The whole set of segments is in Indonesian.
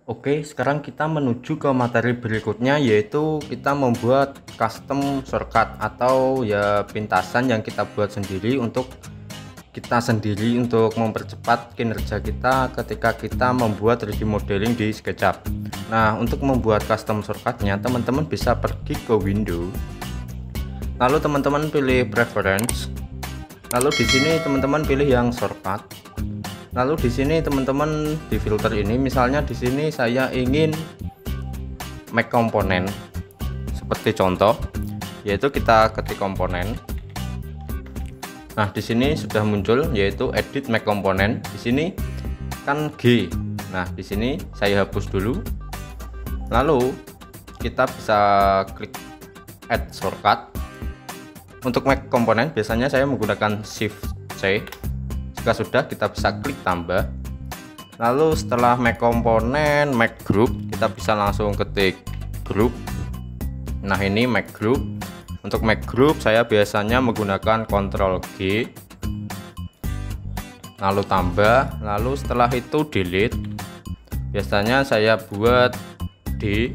Oke, sekarang kita menuju ke materi berikutnya, yaitu kita membuat custom shortcut atau ya pintasan yang kita buat sendiri untuk mempercepat kinerja kita ketika kita membuat 3D modeling di SketchUp. Nah, untuk membuat custom shortcutnya, teman-teman bisa pergi ke window, lalu teman-teman pilih preference, lalu di sini teman-teman pilih yang shortcut. Lalu di sini teman-teman di filter ini, misalnya di sini saya ingin make komponen seperti contoh, yaitu kita ketik komponen. Nah, di sini sudah muncul yaitu edit make komponen. Di sini kan G. Nah, di sini saya hapus dulu. Lalu kita bisa klik add shortcut. Untuk make komponen biasanya saya menggunakan shift C. Jika sudah, kita bisa klik tambah. Lalu setelah make komponen, make group, kita bisa langsung ketik group. Nah, ini make group. Untuk make group saya biasanya menggunakan Ctrl G, lalu tambah, lalu setelah itu delete. Biasanya saya buat D.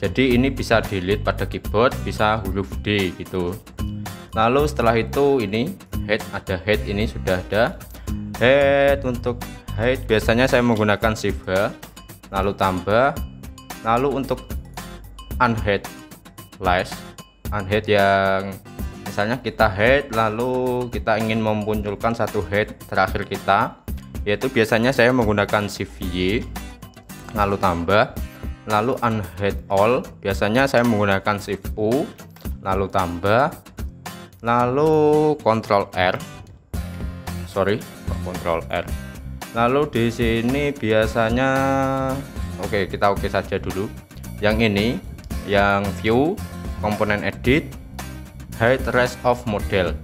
Jadi ini bisa delete pada keyboard, bisa huruf D gitu. Lalu setelah itu ini head, ada head, ini sudah ada head. Untuk head biasanya saya menggunakan shift H, lalu tambah, lalu untuk unhead last, unhead yang misalnya kita head lalu kita ingin memunculkan satu head terakhir kita, yaitu biasanya saya menggunakan shift Y, lalu tambah, lalu unhead all, biasanya saya menggunakan shift U, lalu tambah, lalu Ctrl R, Ctrl R. Lalu di sini biasanya kita oke saja dulu. Yang ini, yang view, komponen edit, hide rest of model.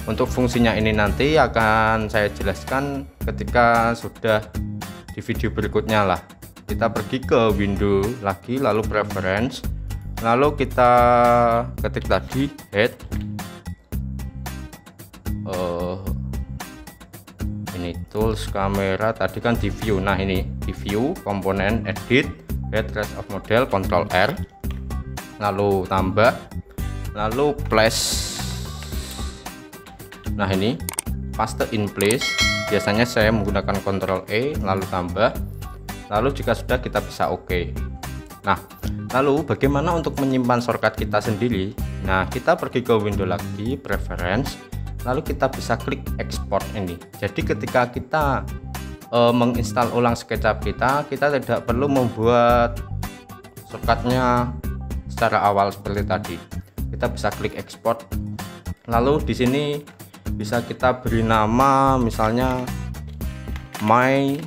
Untuk fungsinya ini nanti akan saya jelaskan ketika sudah di video berikutnya lah. Kita pergi ke window lagi, lalu preference, lalu kita ketik tadi head. Ini tools kamera, tadi kan di view. Nah, ini di view, komponen edit, head rest of model, Ctrl R, lalu tambah, lalu place. Nah, ini paste in place, biasanya saya menggunakan Ctrl E, lalu tambah, lalu jika sudah kita bisa oke. Nah, lalu bagaimana untuk menyimpan shortcut kita sendiri? Nah, kita pergi ke window lagi, preference, lalu kita bisa klik export ini. Jadi ketika kita menginstal ulang SketchUp kita tidak perlu membuat shortcutnya secara awal seperti tadi. Kita bisa klik export. Lalu di sini bisa kita beri nama, misalnya my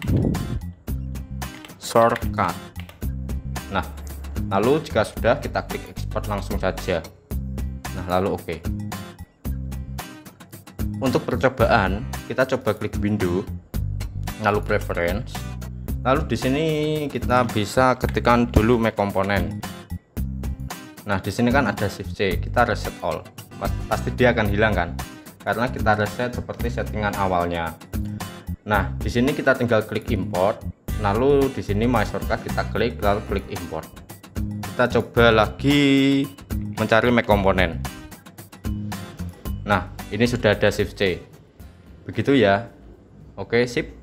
shortcut. Nah, lalu jika sudah, kita klik export langsung saja. Nah, lalu oke. Untuk percobaan, kita coba klik window, lalu preference, lalu di sini kita bisa ketikkan dulu make komponen. Nah, di sini kan ada shift C, kita reset all, pasti dia akan hilang kan, karena kita reset seperti settingan awalnya. Nah, di sini kita tinggal klik import, lalu di sini my shortcut kita klik, lalu klik import. Kita coba lagi mencari make komponen. Nah, ini sudah ada shift C, begitu ya. Oke, sip.